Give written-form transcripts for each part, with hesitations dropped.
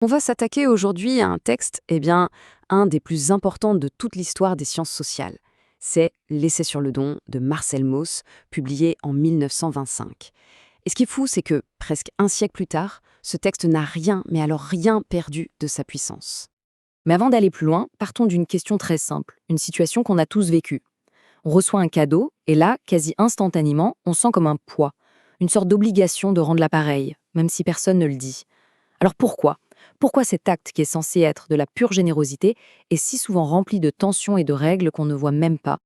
On va s'attaquer aujourd'hui à un texte, un des plus importants de toute l'histoire des sciences sociales. C'est L'Essai sur le don de Marcel Mauss, publié en 1925. Et ce qui est fou, c'est que, presque un siècle plus tard, ce texte n'a rien, mais alors rien perdu de sa puissance. Mais avant d'aller plus loin, partons d'une question très simple, une situation qu'on a tous vécue. On reçoit un cadeau, et là, quasi instantanément, on sent comme un poids, une sorte d'obligation de rendre l'appareil, même si personne ne le dit. Alors pourquoi? Pourquoi cet acte qui est censé être de la pure générosité est si souvent rempli de tensions et de règles qu'on ne voit même pas?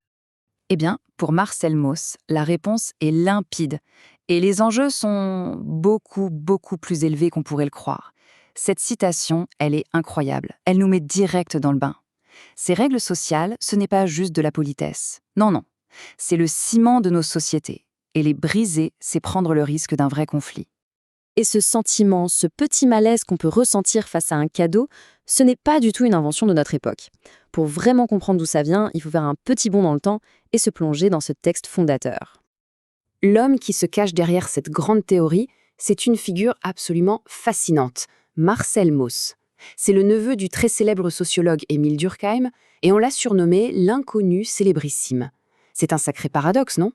Eh bien, pour Marcel Mauss, la réponse est limpide. Et les enjeux sont beaucoup plus élevés qu'on pourrait le croire. Cette citation, elle est incroyable. Elle nous met direct dans le bain. Ces règles sociales, ce n'est pas juste de la politesse. Non. C'est le ciment de nos sociétés. Et les briser, c'est prendre le risque d'un vrai conflit. Et ce sentiment, ce petit malaise qu'on peut ressentir face à un cadeau, ce n'est pas du tout une invention de notre époque. Pour vraiment comprendre d'où ça vient, il faut faire un petit bond dans le temps et se plonger dans ce texte fondateur. L'homme qui se cache derrière cette grande théorie, c'est une figure absolument fascinante, Marcel Mauss. C'est le neveu du très célèbre sociologue Émile Durkheim et on l'a surnommé l'inconnu célébrissime. C'est un sacré paradoxe, non?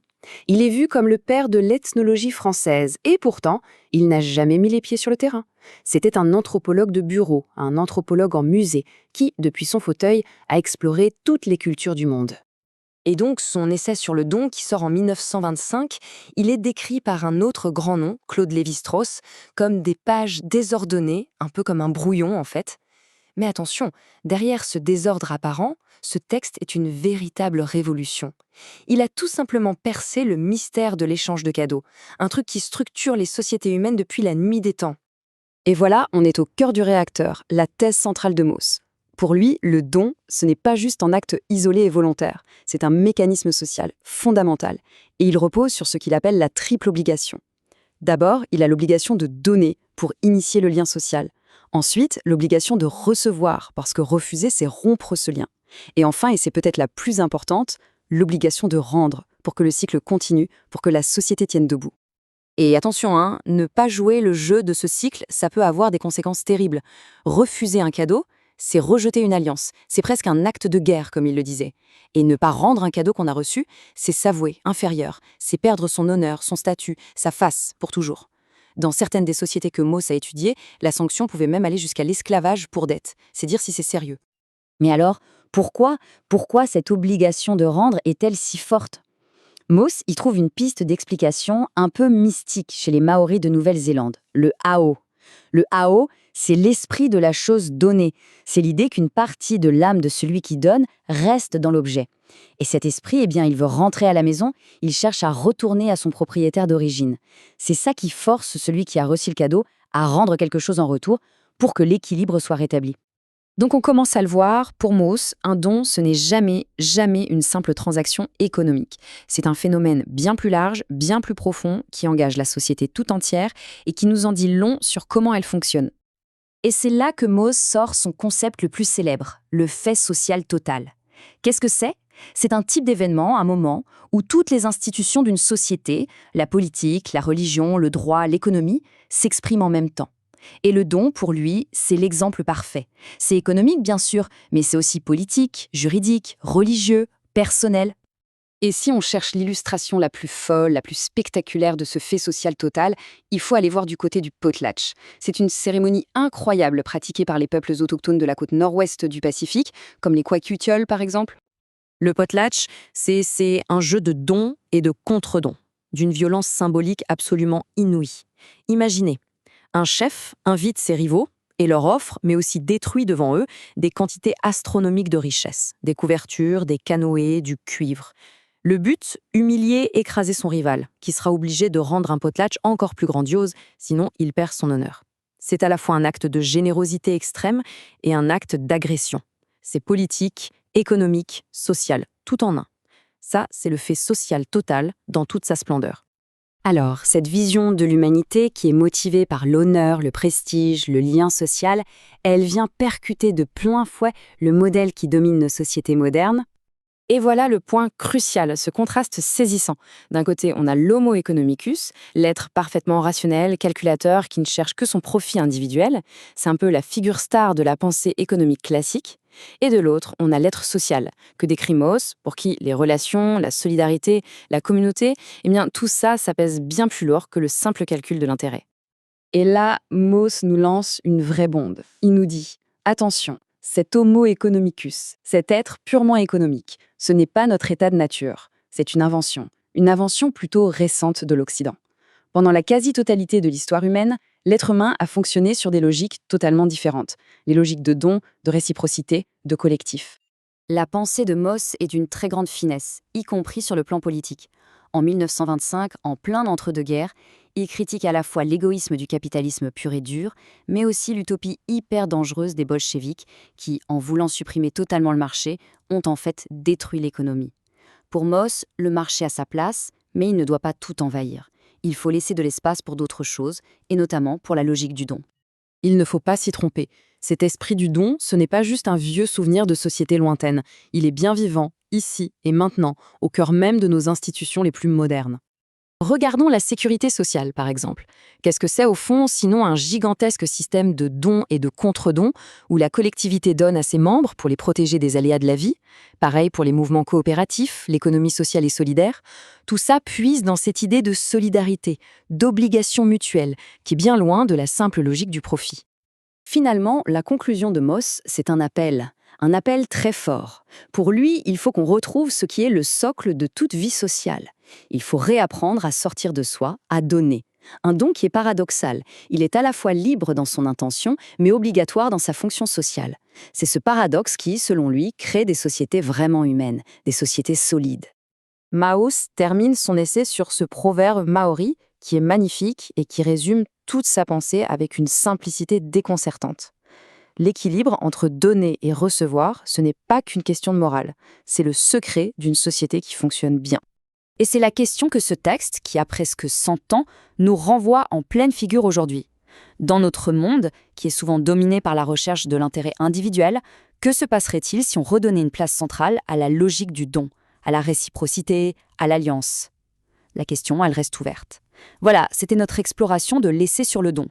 Il est vu comme le père de l'ethnologie française et pourtant, il n'a jamais mis les pieds sur le terrain. C'était un anthropologue de bureau, un anthropologue en musée, qui, depuis son fauteuil, a exploré toutes les cultures du monde. Et donc, son essai sur le don, qui sort en 1925, il est décrit par un autre grand nom, Claude Lévi-Strauss, comme des pages désordonnées, un peu comme un brouillon en fait. Mais attention, derrière ce désordre apparent, ce texte est une véritable révolution. Il a tout simplement percé le mystère de l'échange de cadeaux, un truc qui structure les sociétés humaines depuis la nuit des temps. Et voilà, on est au cœur du réacteur, la thèse centrale de Mauss. Pour lui, le don, ce n'est pas juste un acte isolé et volontaire, c'est un mécanisme social fondamental, et il repose sur ce qu'il appelle la triple obligation. D'abord, il a l'obligation de donner pour initier le lien social. Ensuite, l'obligation de recevoir, parce que refuser, c'est rompre ce lien. Et enfin, et c'est peut-être la plus importante, l'obligation de rendre, pour que le cycle continue, pour que la société tienne debout. Et attention, ne pas jouer le jeu de ce cycle, ça peut avoir des conséquences terribles. Refuser un cadeau, c'est rejeter une alliance. C'est presque un acte de guerre, comme il le disait. Et ne pas rendre un cadeau qu'on a reçu, c'est s'avouer inférieur. C'est perdre son honneur, son statut, sa face, pour toujours. Dans certaines des sociétés que Mauss a étudiées, la sanction pouvait même aller jusqu'à l'esclavage pour dette. C'est dire si c'est sérieux. Mais alors, pourquoi cette obligation de rendre est-elle si forte? Mauss y trouve une piste d'explication un peu mystique chez les Maoris de Nouvelle-Zélande, le ao. Le ao, c'est l'esprit de la chose donnée. C'est l'idée qu'une partie de l'âme de celui qui donne reste dans l'objet. Et cet esprit, il veut rentrer à la maison, il cherche à retourner à son propriétaire d'origine. C'est ça qui force celui qui a reçu le cadeau à rendre quelque chose en retour pour que l'équilibre soit rétabli. Donc on commence à le voir, pour Mauss, un don, ce n'est jamais une simple transaction économique. C'est un phénomène bien plus large, bien plus profond, qui engage la société tout entière et qui nous en dit long sur comment elle fonctionne. Et c'est là que Mauss sort son concept le plus célèbre, le fait social total. Qu'est-ce que c'est? C'est un type d'événement, un moment, où toutes les institutions d'une société, la politique, la religion, le droit, l'économie, s'expriment en même temps. Et le don, pour lui, c'est l'exemple parfait. C'est économique, bien sûr, mais c'est aussi politique, juridique, religieux, personnel. Et si on cherche l'illustration la plus folle, la plus spectaculaire de ce fait social total, il faut aller voir du côté du potlatch. C'est une cérémonie incroyable pratiquée par les peuples autochtones de la côte nord-ouest du Pacifique, comme les Kwakiutl par exemple. Le potlatch, c'est un jeu de dons et de contre-dons, d'une violence symbolique absolument inouïe. Imaginez, un chef invite ses rivaux et leur offre, mais aussi détruit devant eux, des quantités astronomiques de richesses, des couvertures, des canoës, du cuivre. Le but, humilier, écraser son rival, qui sera obligé de rendre un potlatch encore plus grandiose, sinon il perd son honneur. C'est à la fois un acte de générosité extrême et un acte d'agression. C'est politique, économique, social, tout en un. Ça, c'est le fait social total dans toute sa splendeur. Alors, cette vision de l'humanité qui est motivée par l'honneur, le prestige, le lien social, elle vient percuter de plein fouet le modèle qui domine nos sociétés modernes, Et voilà le point crucial, ce contraste saisissant. D'un côté, on a l'homo economicus, l'être parfaitement rationnel, calculateur, qui ne cherche que son profit individuel. C'est un peu la figure star de la pensée économique classique. Et de l'autre, on a l'être social, que décrit Mauss, pour qui les relations, la solidarité, la communauté, eh bien tout ça, ça pèse bien plus lourd que le simple calcul de l'intérêt. Et là, Mauss nous lance une vraie bombe. Il nous dit « Attention, cet homo economicus, cet être purement économique, ce n'est pas notre état de nature, c'est une invention plutôt récente de l'Occident. Pendant la quasi-totalité de l'histoire humaine, l'être humain a fonctionné sur des logiques totalement différentes, les logiques de don, de réciprocité, de collectif. » La pensée de Mauss est d'une très grande finesse, y compris sur le plan politique. En 1925, en plein entre-deux-guerres, il critique à la fois l'égoïsme du capitalisme pur et dur, mais aussi l'utopie hyper dangereuse des bolcheviks qui, en voulant supprimer totalement le marché, ont en fait détruit l'économie. Pour Mauss, le marché a sa place, mais il ne doit pas tout envahir. Il faut laisser de l'espace pour d'autres choses, et notamment pour la logique du don. Il ne faut pas s'y tromper. Cet esprit du don, ce n'est pas juste un vieux souvenir de société lointaine. Il est bien vivant, ici et maintenant, au cœur même de nos institutions les plus modernes. Regardons la sécurité sociale, par exemple. Qu'est-ce que c'est au fond, sinon un gigantesque système de dons et de contre-dons, où la collectivité donne à ses membres pour les protéger des aléas de la vie? Pareil pour les mouvements coopératifs, l'économie sociale et solidaire. Tout ça puise dans cette idée de solidarité, d'obligation mutuelle, qui est bien loin de la simple logique du profit. Finalement, la conclusion de Mauss, c'est un appel très fort. Pour lui, il faut qu'on retrouve ce qui est le socle de toute vie sociale. Il faut réapprendre à sortir de soi, à donner. Un don qui est paradoxal. Il est à la fois libre dans son intention, mais obligatoire dans sa fonction sociale. C'est ce paradoxe qui, selon lui, crée des sociétés vraiment humaines, des sociétés solides. Mauss termine son essai sur ce proverbe maori qui est magnifique et qui résume toute sa pensée avec une simplicité déconcertante. L'équilibre entre donner et recevoir, ce n'est pas qu'une question de morale, c'est le secret d'une société qui fonctionne bien. Et c'est la question que ce texte, qui a presque 100 ans, nous renvoie en pleine figure aujourd'hui. Dans notre monde, qui est souvent dominé par la recherche de l'intérêt individuel, que se passerait-il si on redonnait une place centrale à la logique du don, à la réciprocité, à l'alliance? La question, elle reste ouverte. Voilà, c'était notre exploration de l'essai sur le don.